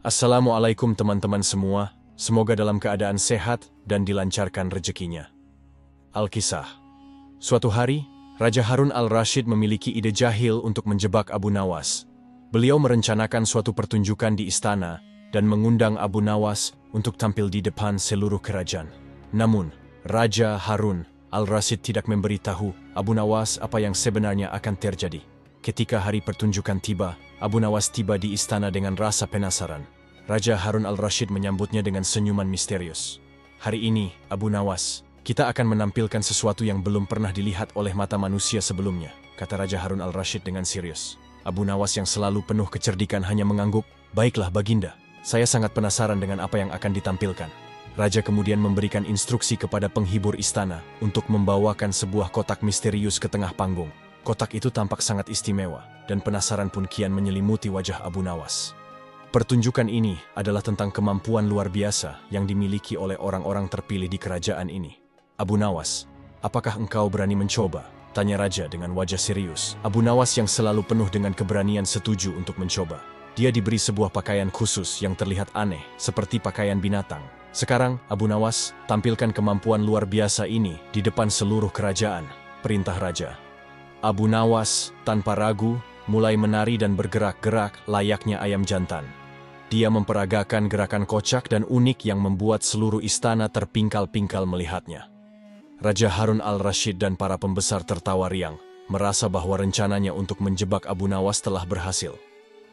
Assalamualaikum teman-teman semua, semoga dalam keadaan sehat dan dilancarkan rezekinya. Alkisah. Suatu hari, Raja Harun al-Rashid memiliki ide jahil untuk menjebak Abu Nawas. Beliau merencanakan suatu pertunjukan di istana dan mengundang Abu Nawas untuk tampil di depan seluruh kerajaan. Namun, Raja Harun al-Rashid tidak memberitahu Abu Nawas apa yang sebenarnya akan terjadi. Ketika hari pertunjukan tiba, Abu Nawas tiba di istana dengan rasa penasaran. Raja Harun al-Rashid menyambutnya dengan senyuman misterius. Hari ini, Abu Nawas, kita akan menampilkan sesuatu yang belum pernah dilihat oleh mata manusia sebelumnya, kata Raja Harun al-Rashid dengan serius. Abu Nawas yang selalu penuh kecerdikan hanya mengangguk, baiklah Baginda, saya sangat penasaran dengan apa yang akan ditampilkan. Raja kemudian memberikan instruksi kepada penghibur istana untuk membawakan sebuah kotak misterius ke tengah panggung. Kotak itu tampak sangat istimewa, dan penasaran pun kian menyelimuti wajah Abu Nawas. Pertunjukan ini adalah tentang kemampuan luar biasa yang dimiliki oleh orang-orang terpilih di kerajaan ini. Abu Nawas, apakah engkau berani mencoba? Tanya Raja dengan wajah serius. Abu Nawas yang selalu penuh dengan keberanian setuju untuk mencoba. Dia diberi sebuah pakaian khusus yang terlihat aneh, seperti pakaian binatang. Sekarang, Abu Nawas, tampilkan kemampuan luar biasa ini di depan seluruh kerajaan, perintah Raja. Abu Nawas, tanpa ragu, mulai menari dan bergerak-gerak layaknya ayam jantan. Dia memperagakan gerakan kocak dan unik yang membuat seluruh istana terpingkal-pingkal melihatnya. Raja Harun al-Rashid dan para pembesar tertawa riang, merasa bahwa rencananya untuk menjebak Abu Nawas telah berhasil.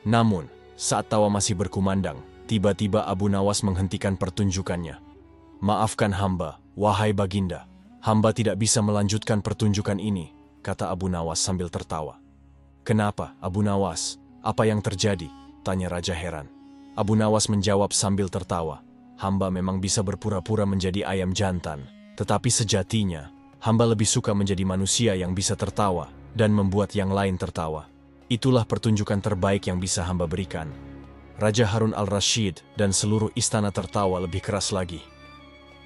Namun, saat tawa masih berkumandang, tiba-tiba Abu Nawas menghentikan pertunjukannya. Maafkan hamba, wahai Baginda, hamba tidak bisa melanjutkan pertunjukan ini, kata Abu Nawas sambil tertawa. Kenapa, Abu Nawas? Apa yang terjadi? Tanya Raja heran. Abu Nawas menjawab sambil tertawa. Hamba memang bisa berpura-pura menjadi ayam jantan, tetapi sejatinya, hamba lebih suka menjadi manusia yang bisa tertawa dan membuat yang lain tertawa. Itulah pertunjukan terbaik yang bisa hamba berikan. Raja Harun al-Rashid dan seluruh istana tertawa lebih keras lagi.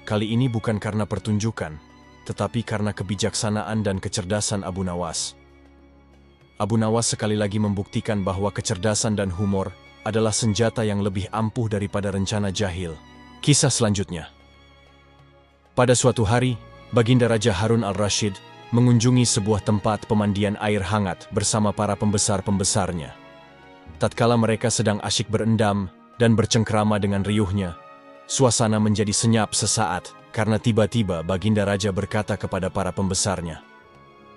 Kali ini bukan karena pertunjukan, tetapi karena kebijaksanaan dan kecerdasan Abu Nawas. Abu Nawas sekali lagi membuktikan bahwa kecerdasan dan humor adalah senjata yang lebih ampuh daripada rencana jahil. Kisah selanjutnya. Pada suatu hari, Baginda Raja Harun al-Rashid mengunjungi sebuah tempat pemandian air hangat bersama para pembesar-pembesarnya. Tatkala mereka sedang asyik berendam dan bercengkrama dengan riuhnya, suasana menjadi senyap sesaat karena tiba-tiba Baginda Raja berkata kepada para pembesarnya,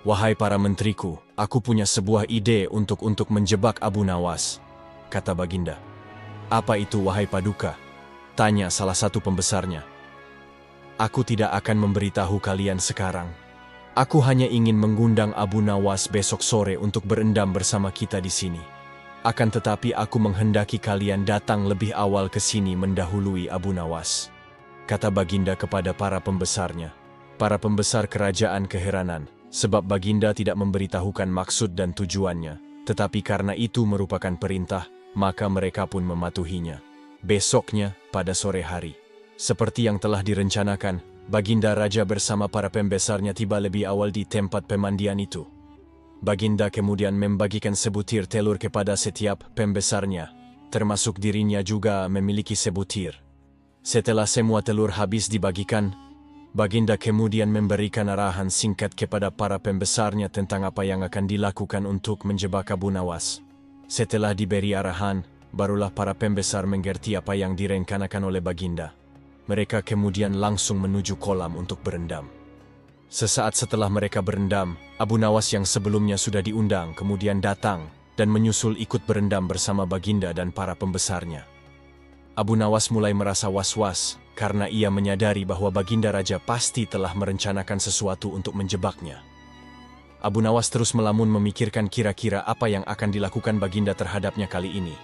"Wahai para menteriku, aku punya sebuah ide untuk menjebak Abu Nawas," kata Baginda. "Apa itu, wahai Paduka?" tanya salah satu pembesarnya. "Aku tidak akan memberitahu kalian sekarang. Aku hanya ingin mengundang Abu Nawas besok sore untuk berendam bersama kita di sini. Akan tetapi aku menghendaki kalian datang lebih awal ke sini mendahului Abu Nawas," kata Baginda kepada para pembesarnya. Para pembesar kerajaan keheranan, sebab Baginda tidak memberitahukan maksud dan tujuannya, tetapi karena itu merupakan perintah, maka mereka pun mematuhinya. Besoknya, pada sore hari, seperti yang telah direncanakan, Baginda Raja bersama para pembesarnya tiba lebih awal di tempat pemandian itu. Baginda kemudian membagikan sebutir telur kepada setiap pembesarnya, termasuk dirinya juga memiliki sebutir. Setelah semua telur habis dibagikan, Baginda kemudian memberikan arahan singkat kepada para pembesarnya tentang apa yang akan dilakukan untuk menjebak Abu Nawas. Setelah diberi arahan, barulah para pembesar mengerti apa yang direncanakan oleh Baginda. Mereka kemudian langsung menuju kolam untuk berendam. Sesaat setelah mereka berendam, Abu Nawas yang sebelumnya sudah diundang kemudian datang dan menyusul ikut berendam bersama Baginda dan para pembesarnya. Abu Nawas mulai merasa was-was karena ia menyadari bahwa Baginda Raja pasti telah merencanakan sesuatu untuk menjebaknya. Abu Nawas terus melamun memikirkan kira-kira apa yang akan dilakukan Baginda terhadapnya kali ini.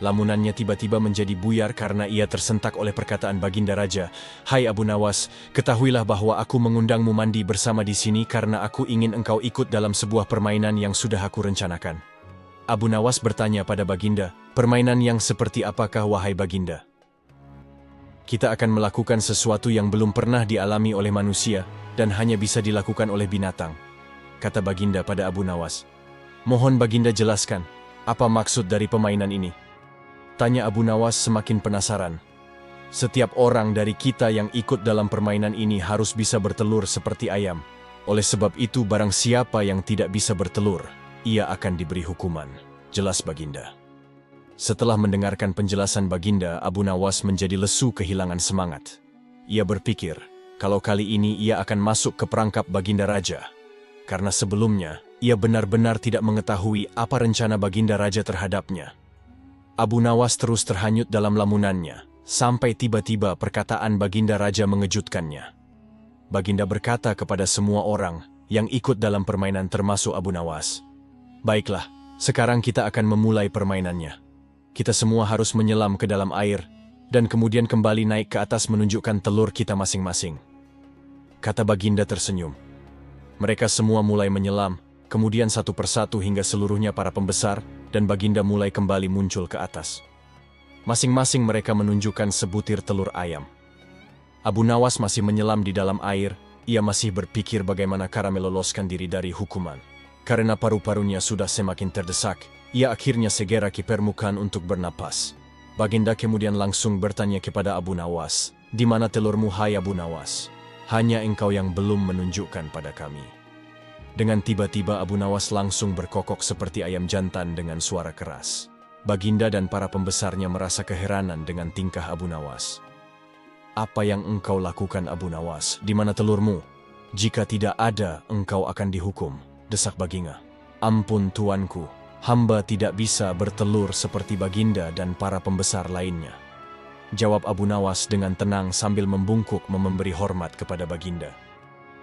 Lamunannya tiba-tiba menjadi buyar karena ia tersentak oleh perkataan Baginda Raja. "Hai Abu Nawas, ketahuilah bahwa aku mengundangmu mandi bersama di sini karena aku ingin engkau ikut dalam sebuah permainan yang sudah aku rencanakan." Abu Nawas bertanya pada Baginda, "Permainan yang seperti apakah, wahai Baginda?" "Kita akan melakukan sesuatu yang belum pernah dialami oleh manusia dan hanya bisa dilakukan oleh binatang," kata Baginda pada Abu Nawas. "Mohon Baginda jelaskan, apa maksud dari permainan ini?" Tanya Abu Nawas semakin penasaran. Setiap orang dari kita yang ikut dalam permainan ini harus bisa bertelur seperti ayam. Oleh sebab itu barang siapa yang tidak bisa bertelur, ia akan diberi hukuman. Jelas Baginda. Setelah mendengarkan penjelasan Baginda, Abu Nawas menjadi lesu kehilangan semangat. Ia berpikir, kalau kali ini ia akan masuk ke perangkap Baginda Raja. Karena sebelumnya, ia benar-benar tidak mengetahui apa rencana Baginda Raja terhadapnya. Abu Nawas terus terhanyut dalam lamunannya, sampai tiba-tiba perkataan Baginda Raja mengejutkannya. Baginda berkata kepada semua orang yang ikut dalam permainan termasuk Abu Nawas, "Baiklah, sekarang kita akan memulai permainannya. Kita semua harus menyelam ke dalam air, dan kemudian kembali naik ke atas menunjukkan telur kita masing-masing." Kata Baginda tersenyum. Mereka semua mulai menyelam, kemudian satu persatu hingga seluruhnya para pembesar, dan Baginda mulai kembali muncul ke atas. Masing-masing mereka menunjukkan sebutir telur ayam. Abu Nawas masih menyelam di dalam air, ia masih berpikir bagaimana cara meloloskan diri dari hukuman. Karena paru-parunya sudah semakin terdesak, ia akhirnya segera ke permukaan untuk bernapas. Baginda kemudian langsung bertanya kepada Abu Nawas, "Di mana telurmu, hai Abu Nawas? Hanya engkau yang belum menunjukkan pada kami." Dengan tiba-tiba Abu Nawas langsung berkokok seperti ayam jantan dengan suara keras. Baginda dan para pembesarnya merasa keheranan dengan tingkah Abu Nawas. "Apa yang engkau lakukan Abu Nawas? Di mana telurmu? Jika tidak ada, engkau akan dihukum," desak Baginda. "Ampun tuanku, hamba tidak bisa bertelur seperti Baginda dan para pembesar lainnya," jawab Abu Nawas dengan tenang sambil membungkuk memberi hormat kepada Baginda.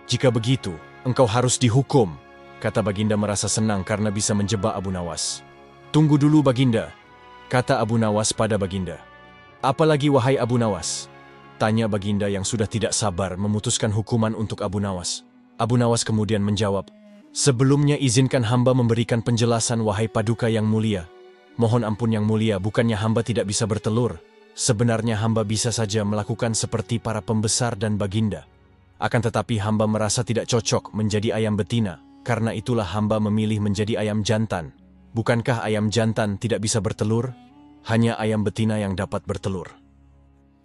"Jika begitu, engkau harus dihukum," kata Baginda merasa senang karena bisa menjebak Abu Nawas. "Tunggu dulu Baginda," kata Abu Nawas pada Baginda. "Apalagi wahai Abu Nawas?" tanya Baginda yang sudah tidak sabar memutuskan hukuman untuk Abu Nawas. Abu Nawas kemudian menjawab, "Sebelumnya izinkan hamba memberikan penjelasan wahai Paduka yang mulia. Mohon ampun yang mulia, bukannya hamba tidak bisa bertelur. Sebenarnya hamba bisa saja melakukan seperti para pembesar dan Baginda. Akan tetapi hamba merasa tidak cocok menjadi ayam betina, karena itulah hamba memilih menjadi ayam jantan. Bukankah ayam jantan tidak bisa bertelur? Hanya ayam betina yang dapat bertelur,"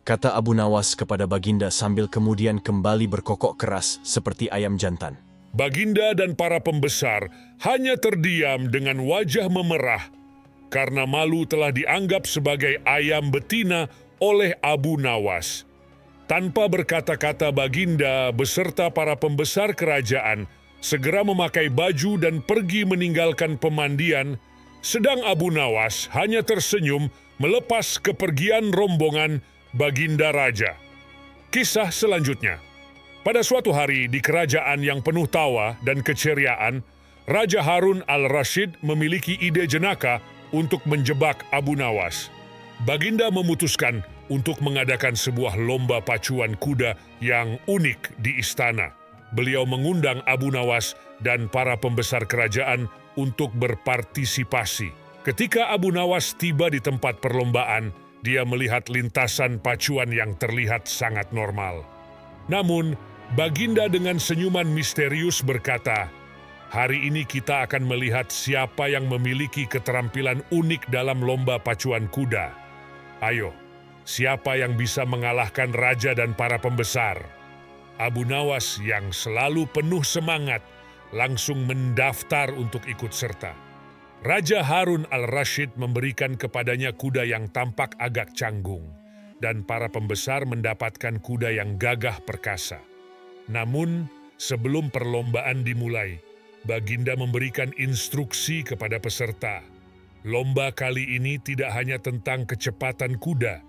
kata Abu Nawas kepada Baginda sambil kemudian kembali berkokok keras seperti ayam jantan. Baginda dan para pembesar hanya terdiam dengan wajah memerah karena malu telah dianggap sebagai ayam betina oleh Abu Nawas. Tanpa berkata-kata, Baginda beserta para pembesar kerajaan segera memakai baju dan pergi meninggalkan pemandian, sedang Abu Nawas hanya tersenyum melepas kepergian rombongan Baginda Raja. Kisah selanjutnya. Pada suatu hari di kerajaan yang penuh tawa dan keceriaan, Raja Harun al-Rashid memiliki ide jenaka untuk menjebak Abu Nawas. Baginda memutuskan untuk mengadakan sebuah lomba pacuan kuda yang unik di istana. Beliau mengundang Abu Nawas dan para pembesar kerajaan untuk berpartisipasi. Ketika Abu Nawas tiba di tempat perlombaan, dia melihat lintasan pacuan yang terlihat sangat normal. Namun, Baginda dengan senyuman misterius berkata, "Hari ini kita akan melihat siapa yang memiliki keterampilan unik dalam lomba pacuan kuda. Ayo, siapa yang bisa mengalahkan raja dan para pembesar?" Abu Nawas yang selalu penuh semangat langsung mendaftar untuk ikut serta. Raja Harun al-Rashid memberikan kepadanya kuda yang tampak agak canggung, dan para pembesar mendapatkan kuda yang gagah perkasa. Namun, sebelum perlombaan dimulai, Baginda memberikan instruksi kepada peserta. Lomba kali ini tidak hanya tentang kecepatan kuda,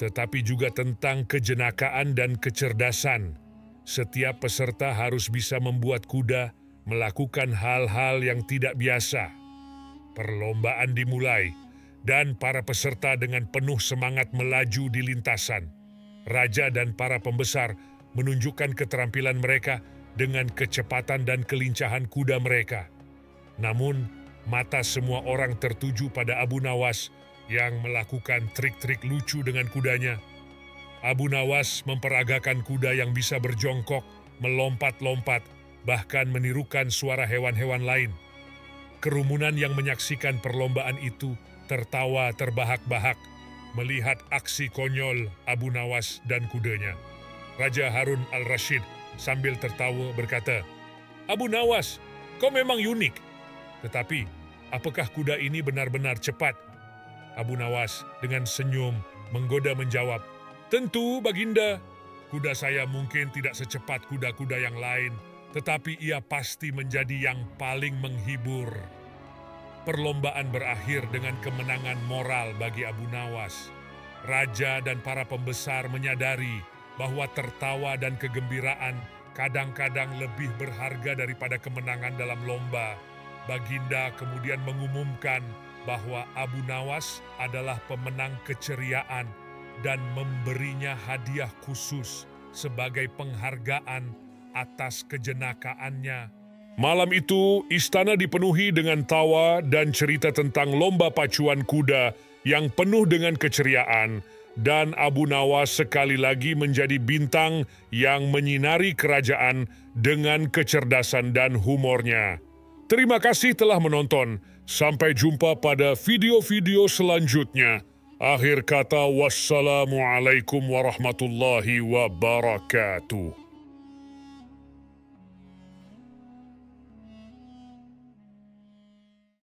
tetapi juga tentang kejenakaan dan kecerdasan. Setiap peserta harus bisa membuat kuda melakukan hal-hal yang tidak biasa. Perlombaan dimulai, dan para peserta dengan penuh semangat melaju di lintasan. Raja dan para pembesar menunjukkan keterampilan mereka dengan kecepatan dan kelincahan kuda mereka. Namun, mata semua orang tertuju pada Abu Nawas yang melakukan trik-trik lucu dengan kudanya. Abu Nawas memperagakan kuda yang bisa berjongkok, melompat-lompat, bahkan menirukan suara hewan-hewan lain. Kerumunan yang menyaksikan perlombaan itu tertawa terbahak-bahak melihat aksi konyol Abu Nawas dan kudanya. Raja Harun al-Rashid sambil tertawa berkata, "Abu Nawas, kau memang unik. Tetapi, apakah kuda ini benar-benar cepat?" Abu Nawas dengan senyum menggoda menjawab, "Tentu, Baginda. Kuda saya mungkin tidak secepat kuda-kuda yang lain, tetapi ia pasti menjadi yang paling menghibur." Perlombaan berakhir dengan kemenangan moral bagi Abu Nawas. Raja dan para pembesar menyadari bahwa tertawa dan kegembiraan kadang-kadang lebih berharga daripada kemenangan dalam lomba. Baginda kemudian mengumumkan bahwa Abu Nawas adalah pemenang keceriaan dan memberinya hadiah khusus sebagai penghargaan atas kejenakaannya. Malam itu, istana dipenuhi dengan tawa dan cerita tentang lomba pacuan kuda yang penuh dengan keceriaan, dan Abu Nawas sekali lagi menjadi bintang yang menyinari kerajaan dengan kecerdasan dan humornya. Terima kasih telah menonton. Sampai jumpa pada video-video selanjutnya. Akhir kata, wassalamualaikum warahmatullahi wabarakatuh.